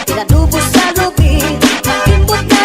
Pinadubo sa lubi, nag-imbot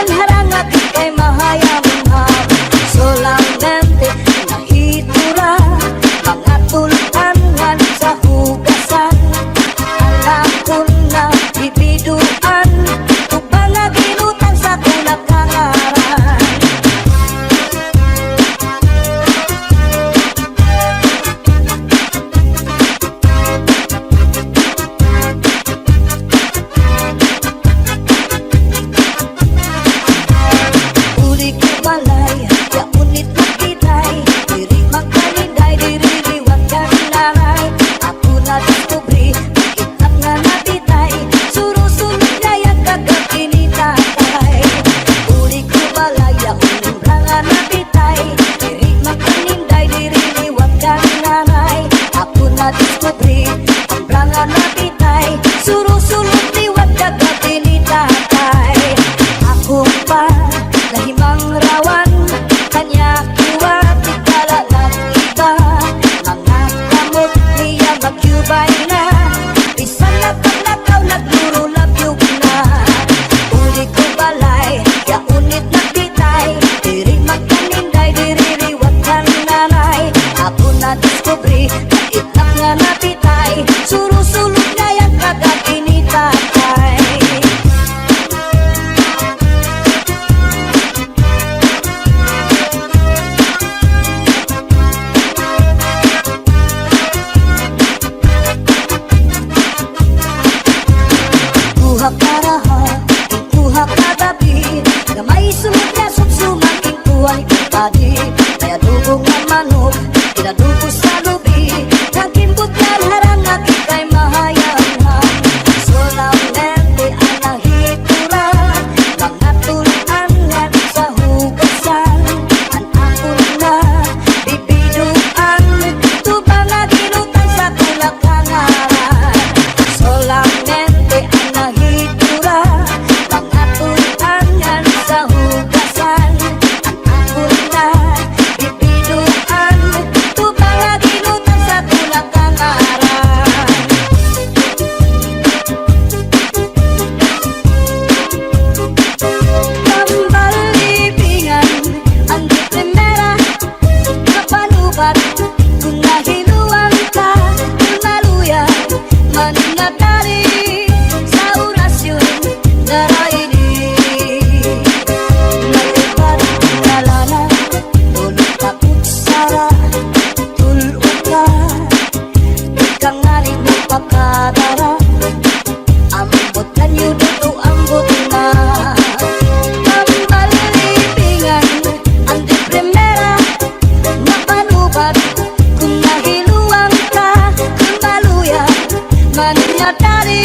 nyadari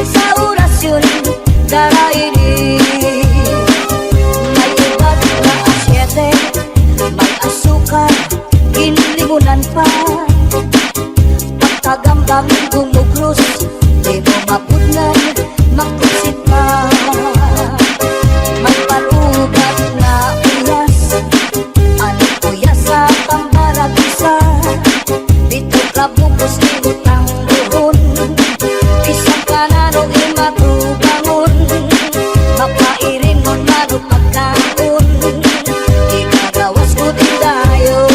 sa orasyon daraini. May ubat na asyete, may asukar, ginlimunan pa. Pagkagambang gumuglos, di mo mapudnan, makusit pa. May palugat na uyas, ano kuya sa pambaragisa. Dito ka bukos ni utang buhon, isang kanano imatubangon. Mapairin mo lalo pagkaon, ikagawas ko din dayon.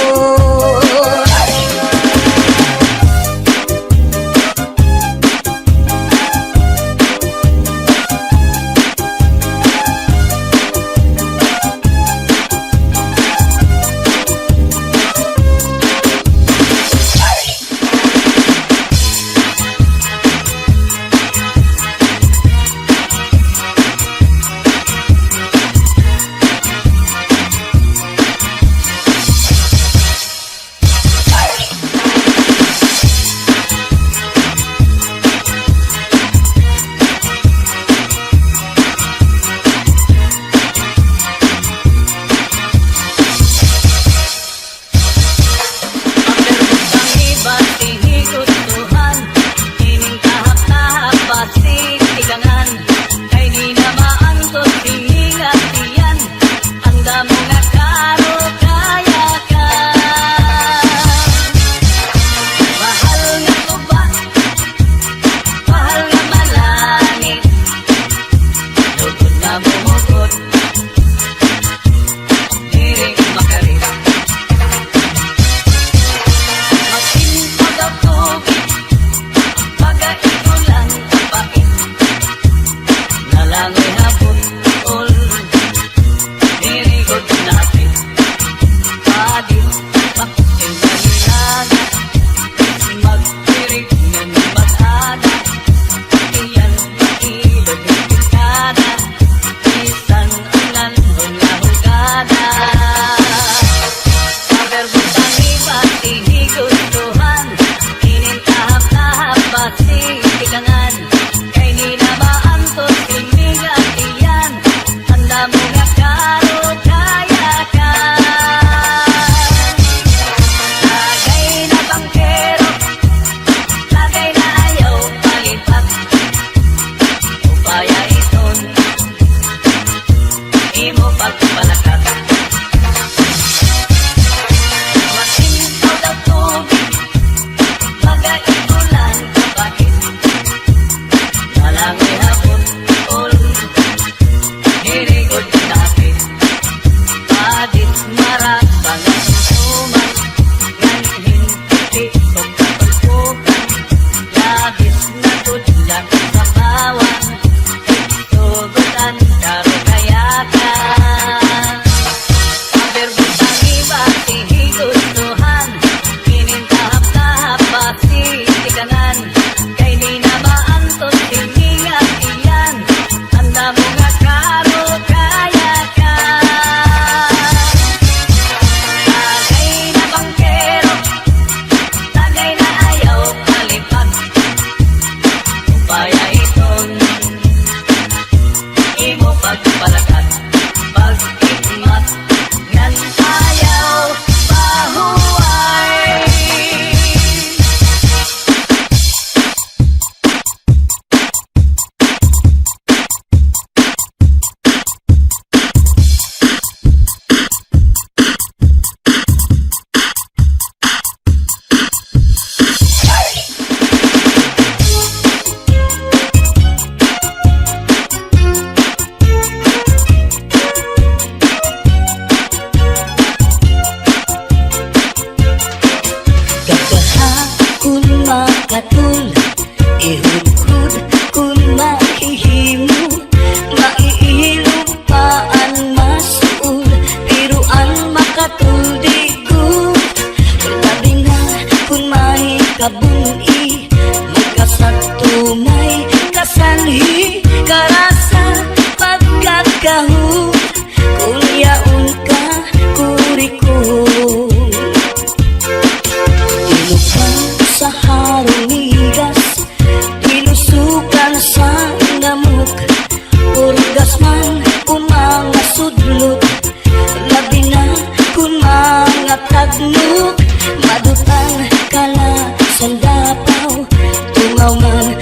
nagnog, madutan kala sandapaw, tungaw man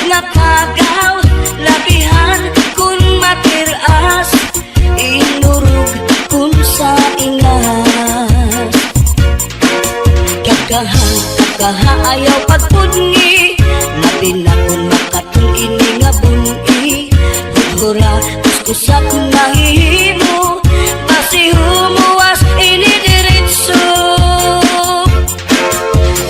nga kagaw, labihan kun matiras, inurog kun sa ingas. Kakaha ayaw pagpudngi, labi na kun makatung ini nga bungi. Budhura kuskusa kun mahihimo, basi humuwas ini diritso.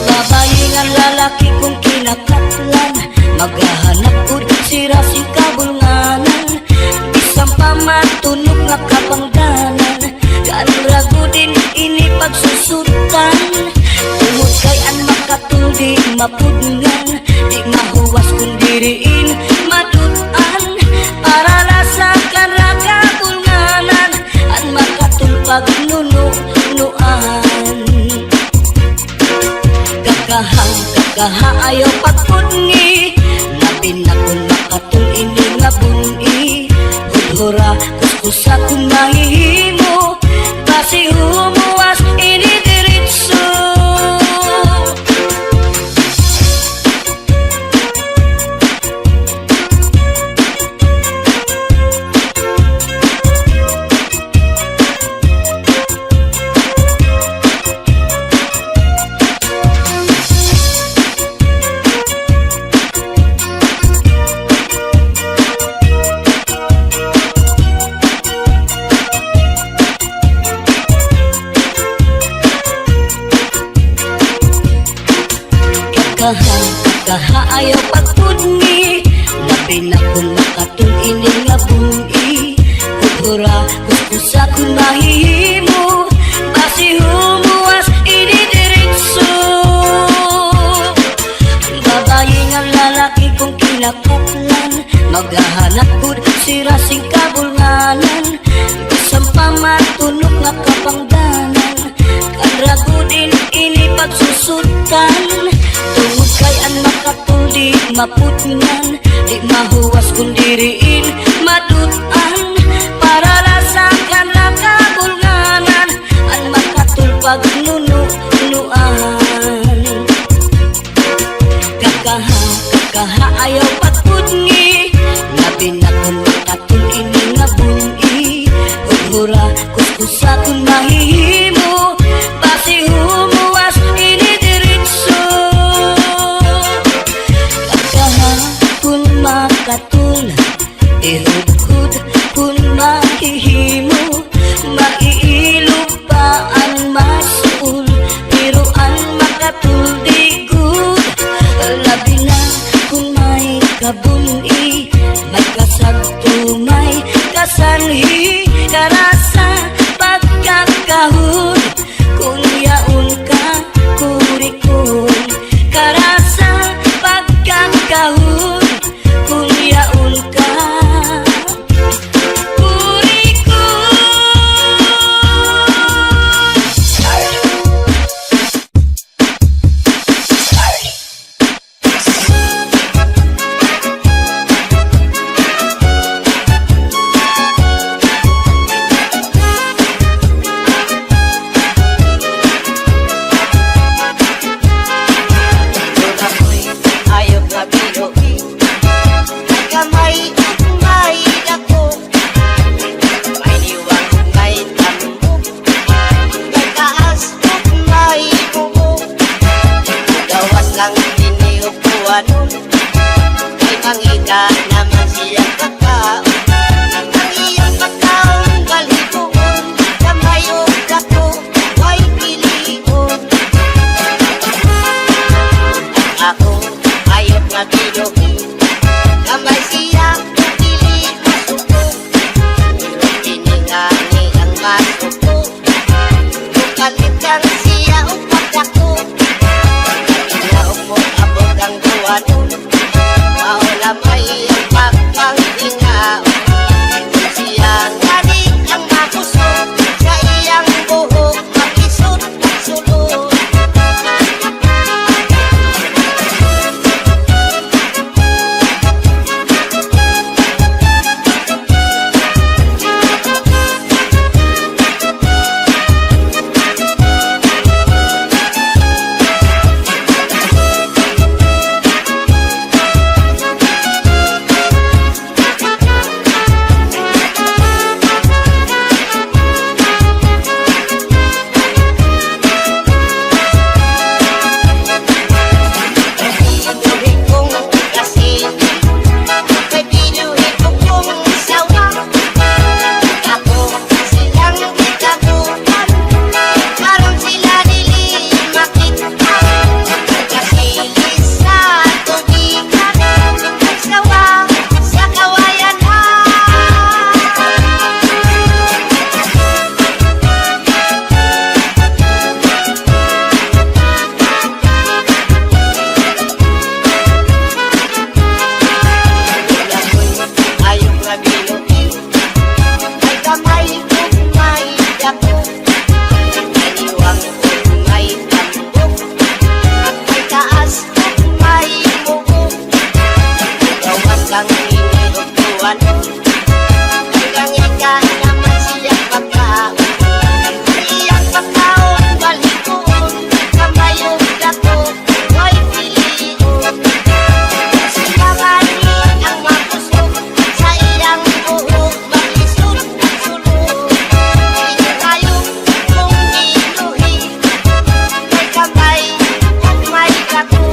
Babayi nga lalaki kung kinakatlan, maghahanap pud sira si kabulnganan. Bisang pamatunog nga kapangdanan, kanrago din ini pagsusutan. Tungod kay an makatuldi mapudngan, di mahuwas kung diriin madutan. Para lasa kanra kabulnganan, an makatulpag nunuan. Kakaha ayaw pagpudngi, labi na kung makatung ini nga bungi. Budhura kuskusa kung mahihimo, basi humuwas ini diritso. Kakaha ayaw pagpudngi, labi na kung makatung ini nga bungi. Budhura kuskusa kung mahihimo, basi humuwas ini diritso. Babayi nga lalaki kung kinakatlan, maghahanap pud sira sing kabulnganan. Bisang pamatunog nga kapangdanan, kanrago din ini pagsusutan. Tungod kay an makatuldi mapudngan, di mahuwas kung diriin madutan. Para lasa kanra kabulnganan, an makatulpag nunuan. Kakaha ayaw pagpudngi, labi na kung makatung ini nga bungi. Budhura kuskusa kung mahihimo, basi humuwas ini diritso. Kun makatul, ihudhud kun mahihimo, maiilupaan masul, biruan makatuldi gud. Labi na kung may kabuni, may kasagto, may kasanhi, karasa pagkakahud, kung yaon ka kurikon. Karasa pagkakahud, kung yaon ka kurikon. Ayaw nga binuhi, may kamay at may dako, may liwag, may tambok, may taas at may buo. Gawas lang tiniupuan, may mangita naman siyang kakao. Ang iyong pagkaon balhibuon, kamay o dako, may pilion. Ako ayaw nga binuhi, kamay siya pili masuko. Tiningani ang masuko, bukalitan siya upat ako. Inaog mo abot ang duwanon, maula may ang pagkangtingaw. Siya ngani ang makuso, sa iyang buhok makisot at sulod. duwanon. Hanggang ika naman siyang pagkaon. Iyang pagkaon, balikoon, kamayong dako, may pilion. Silanganin ang mapusok, sa iyang buhok, mag-isot, sulok. Inayong kung inuhi, may kamay, kung may dako.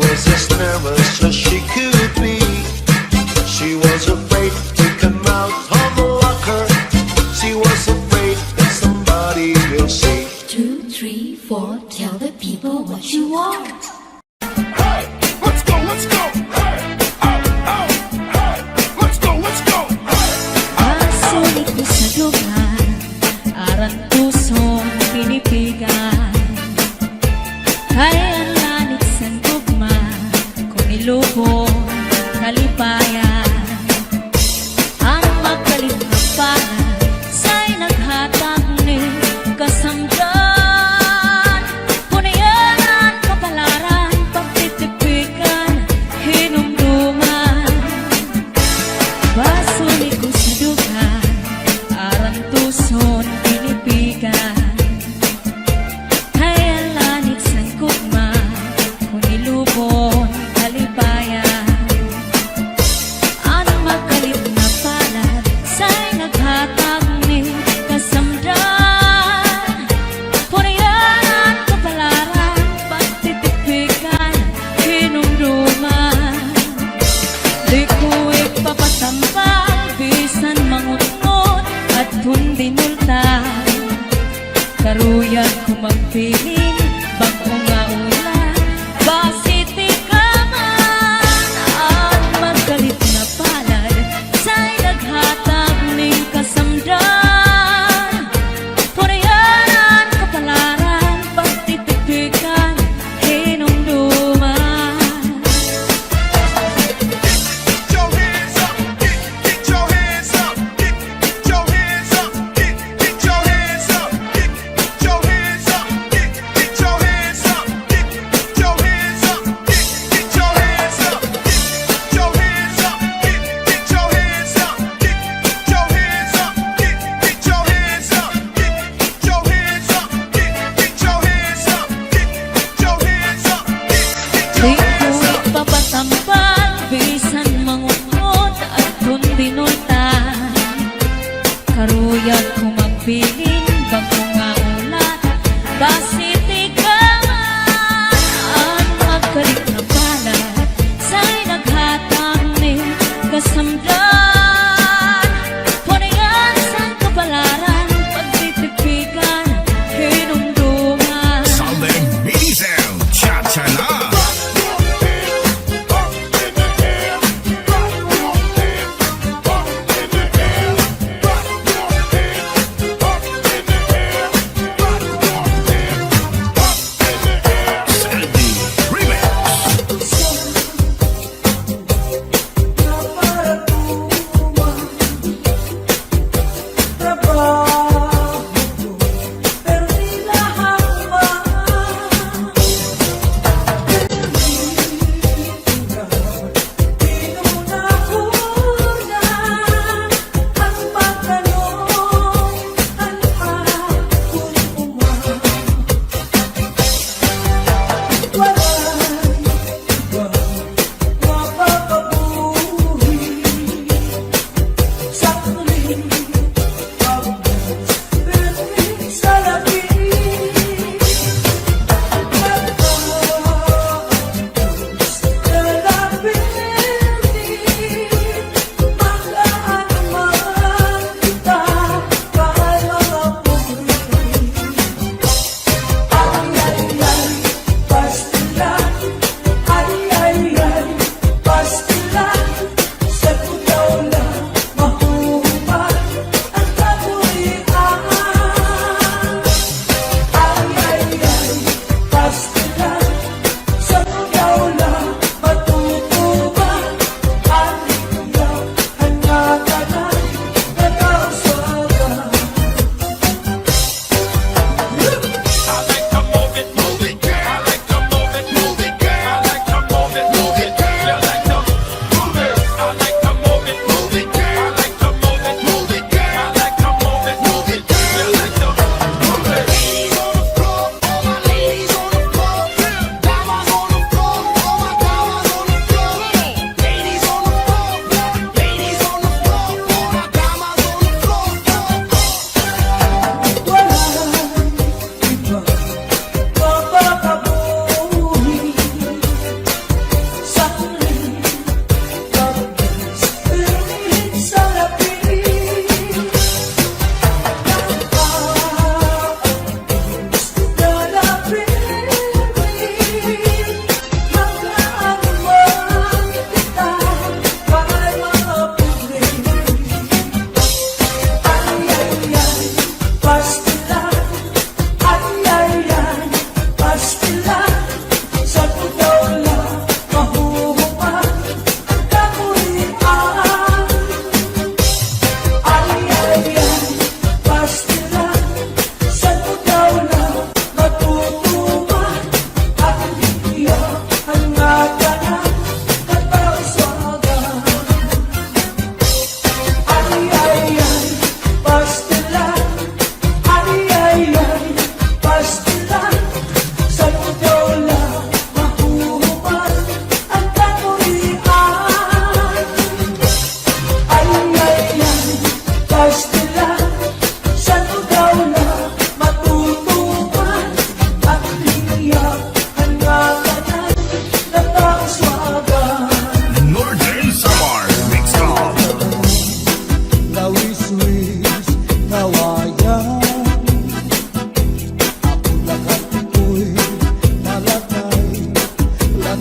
was as nervous as she could be. She was afraid to come out of the locker. She was afraid that somebody will see. 2, 3, 4, tell the people what you want. Hey, let's go, let's go. Hey, oh, hey, let's go, let's go. Masulit ko sa lugar, aran pusong pinipigan. Kaya ang lanit sa tugma, kung ilubong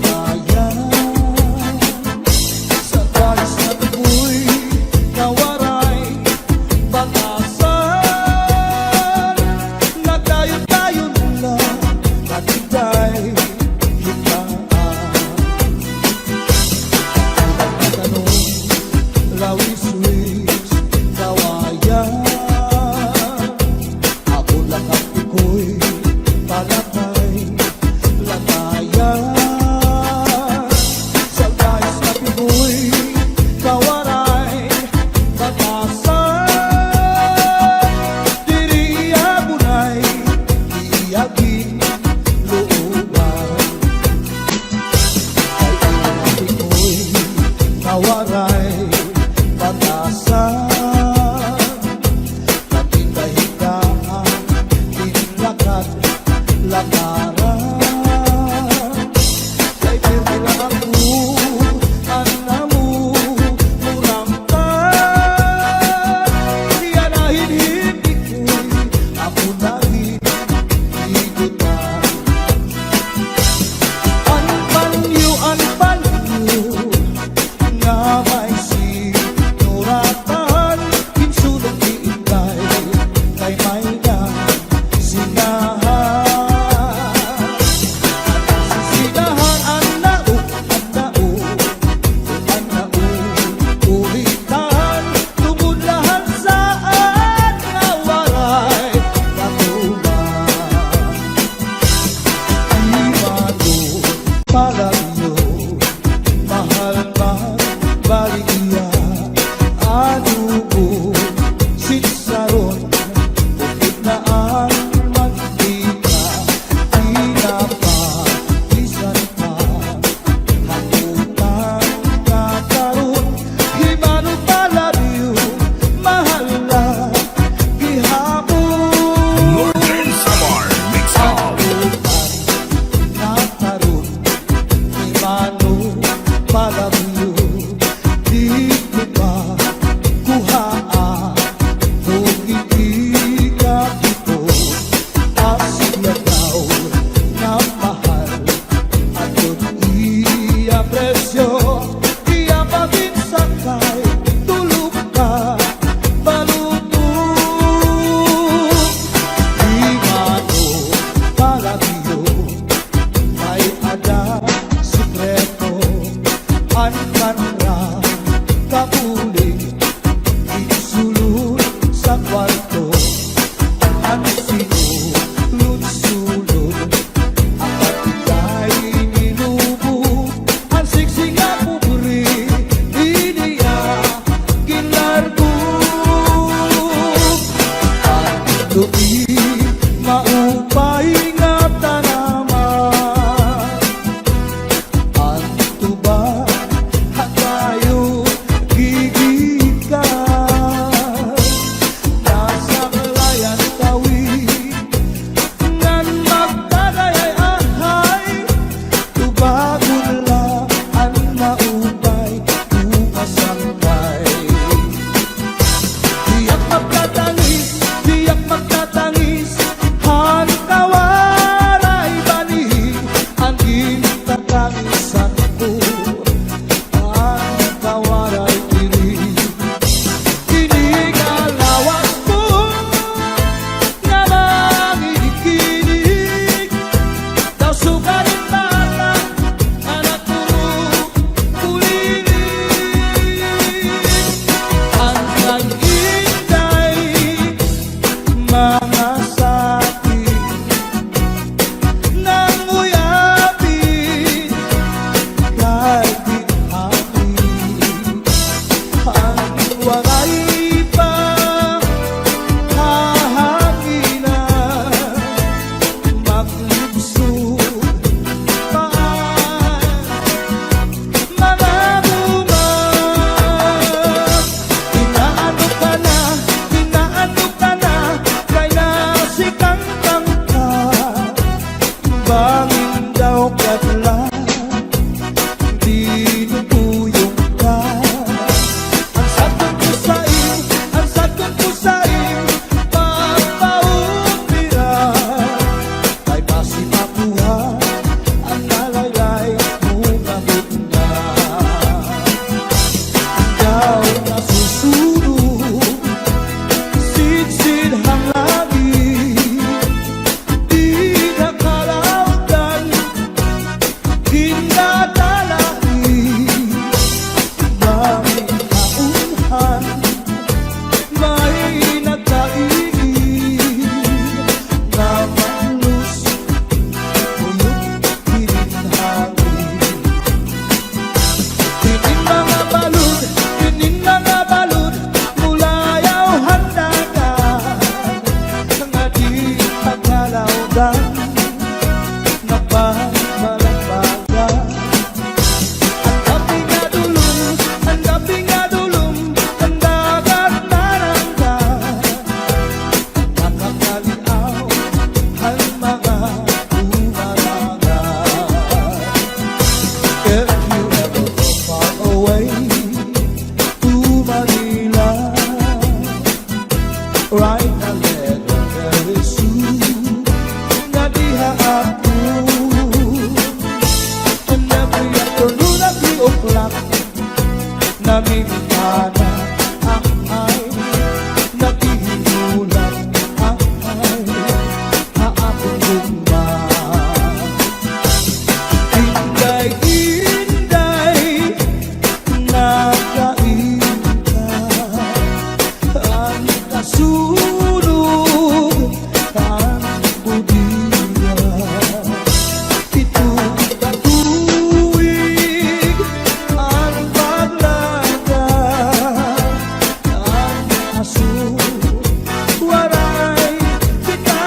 kaligayahan. Sa talis na tukoy na waray batasan, nagdayon-dayon lang at ika'y hitaan. Tanong, lawis-wis, kawayan, ako lang ang iko'y palakay, lagayan. Sa guys na pinoy, kawaray, batasan, diriya bunay, iyagin, looban. Ay ang iko'y kawaray, batasan, natindahigaan, tinlakad, lakaran. Kay pirmi lang ako, anamu, muramtan. Iyanahin hindi ko'y ako nahit, higutan. Anpanyo, nga may sinuratan, kinsulong iikay, kay may na sinahan. Sisinahan ang nao, ulitan, tumulahan saan nga waray katuman. Imano, palagyo, mahal man, baligya, anubo, sitsaron, bukid na ang mantika, pinapalisan pa, hakutan nga karon, himano palagyo, mahal lang, gihapon. Northern Samar Mix Up. Nakaroon, imano, palabyo, di ko ba kuhaan, kung hindi ka dito, asya daw na mahal, at kung iya presyo, iya paginsakay, tulog ka, balutong. Imano, palagyo, may ada sikreto, uklap na mintana ay nagihulap ay haapong gumba. Inday-inday nakainta ang kasunog ang budiya. Itong katuwig ang paglaga ang aso waray kita.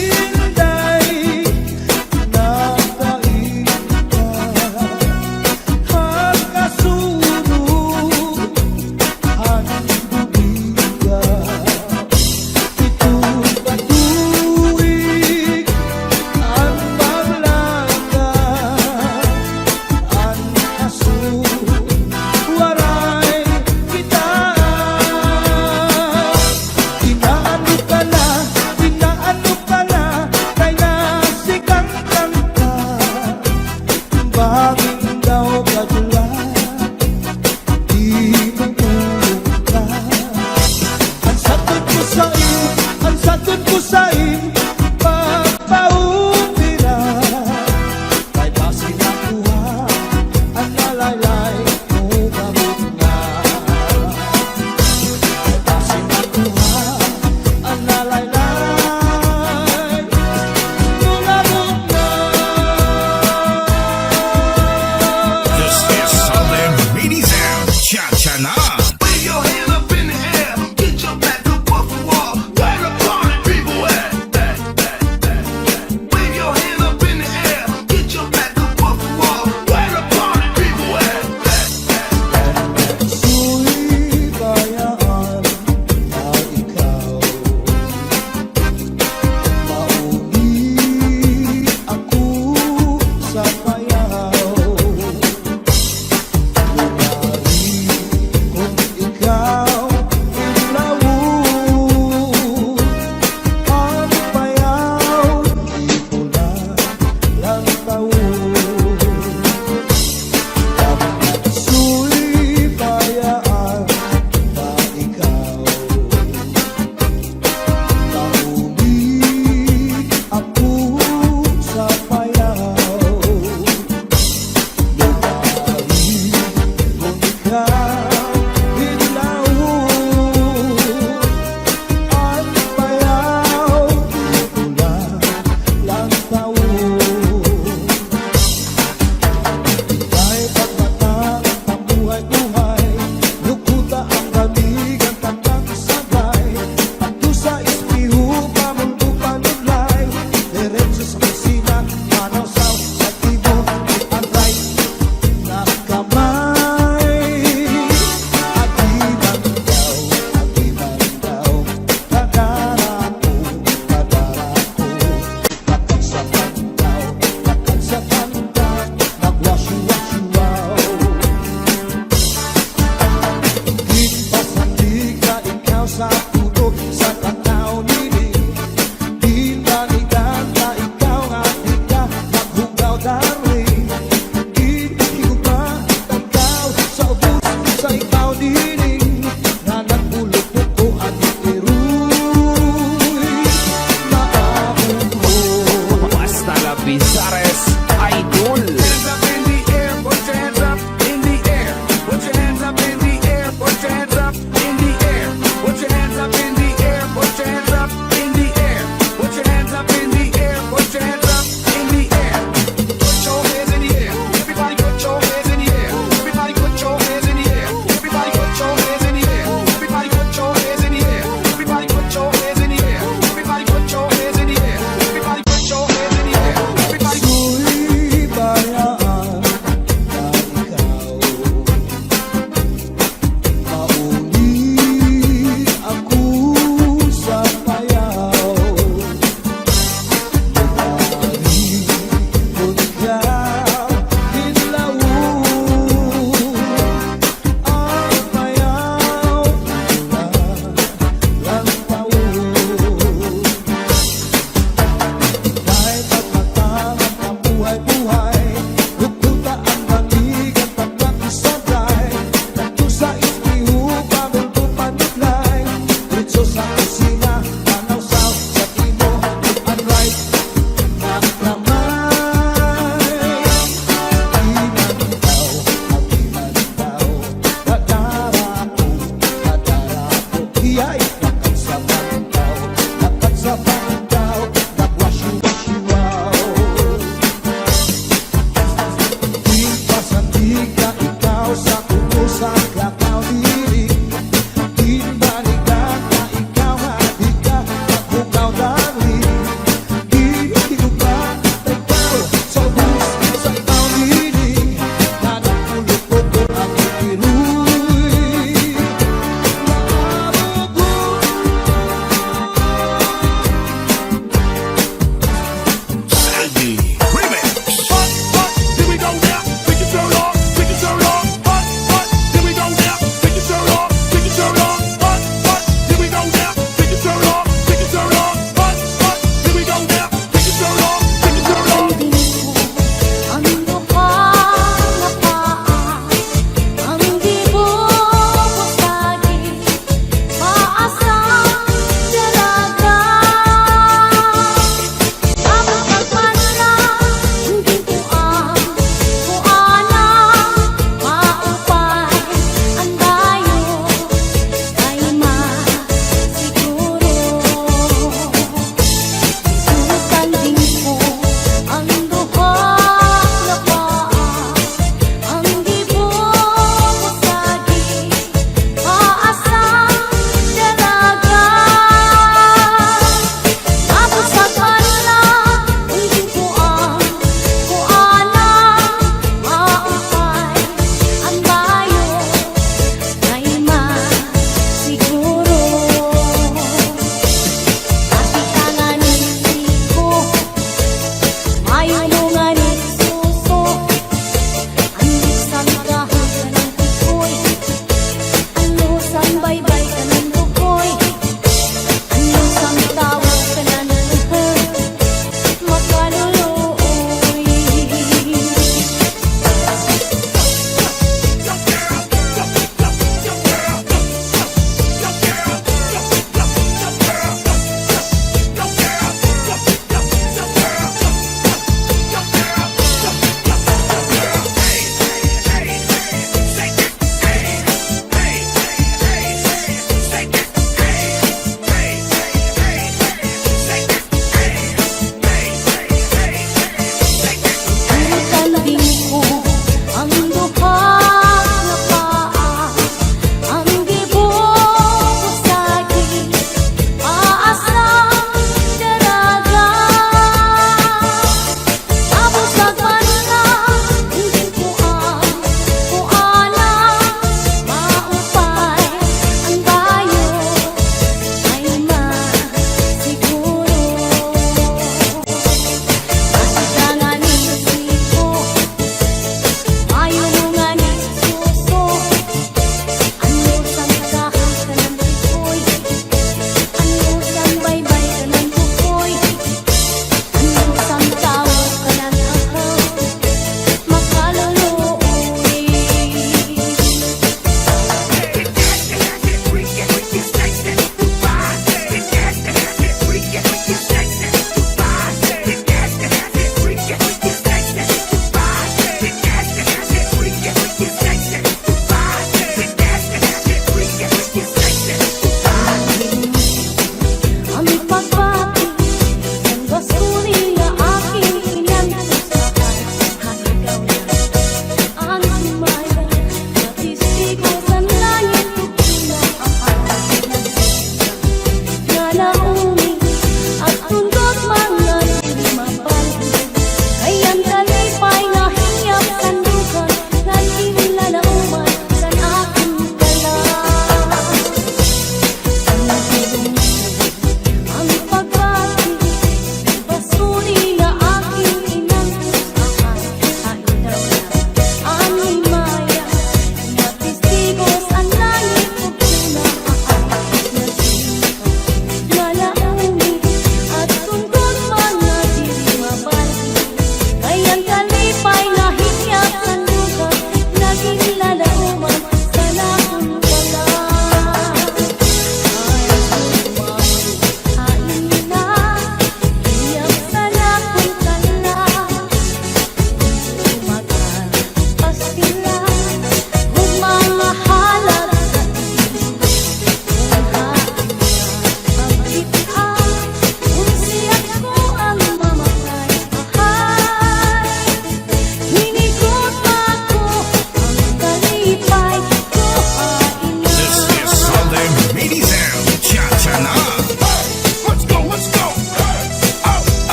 Inday-inday nakainta ang kasunog ang budiya. Itong katuwig ang paglaga ang aso waray kita. Inaano ka na kay nasikang kanta. Bakit daw kadula di tumulong ka? Ang sagot ko sa'yo pagpaupira kay basi nakuha ang nalaylay mo gamot nga. Kay basi nakuha ang nalaylay mo gamot nga. This is Southern Radio Sound. Cha-cha na. Wave your hand up in the air, get your back up off the wall. Where the party people at? Wave your hand up in the air, get your back up off the wall. Where the party people at? Su'y bayaan na ikaw mauli ako sa payaw. Lumari kung ikaw ilawon ang payaw, di ko na lang taon. Su'y bayaan na ikaw mauli ako sa payaw. Lumari kung ikaw ilawon ang payaw, di ko na lang taon. Ika'y pagmatang ang buhay-buhay, lukuta ang kaligan tatang sabay. At doon sa ispiho, pamundo panulay, diretso sa kusina, manaw-saw sa tibo, ang right na kamay. Aginan daw, kadara ko, nakagsakan daw, nagwasyu-wasyu-waw. Ginpasandig na ikaw sa puto, sa tanaw niling. Dinanigan na ikaw nga di ka naghugaw darling. Higupa tagkaw sa ubos sa ikaw niling. Na nagulog ko at iruy maabot mo. Basta la Pizares Idol. Hands up in the air, put your hands up in the air. Put your hands up in the air, put your hands up in the air. Put your hands up in the air, put your hands up in the air. Put your hands up in the air, put your hands up in the air. Put your hands in the air. Everybody put your hands in the air. Everybody put your hands in the air. Everybody put your hands in the air. Everybody put your hands in the air. Everybody put your hands in the air. Everybody put your hands in the air. Everybody put your hands in the air. Everybody Su'y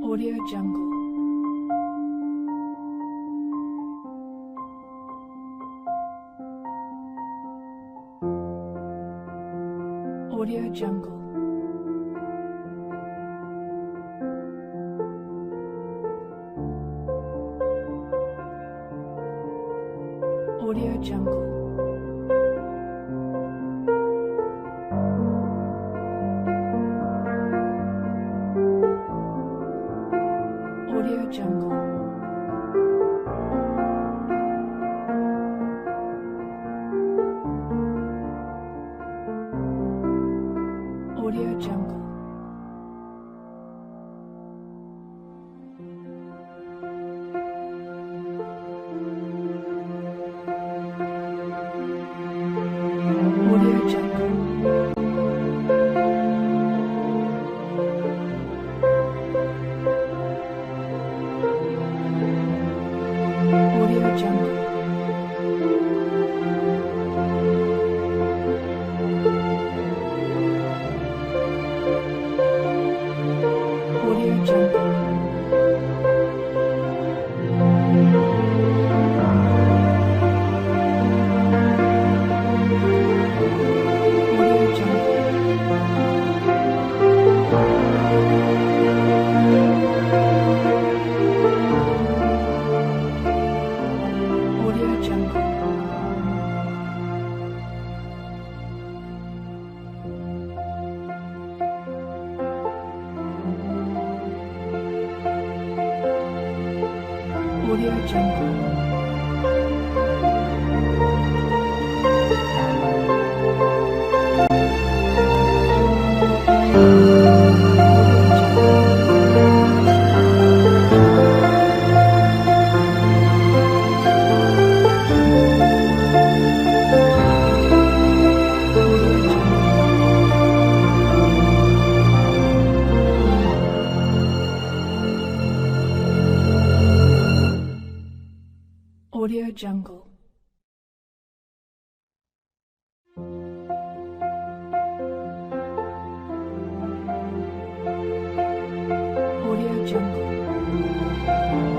Audio Jungle. Audio Jungle. Audio Jungle. Audio Jungle. Audio Jungle. Audio Jungle. Audio Jungle. Audio Jungle. Audio Jungle. Audio Jungle. Audio Jungle. Audio Jungle. Audio Jungle.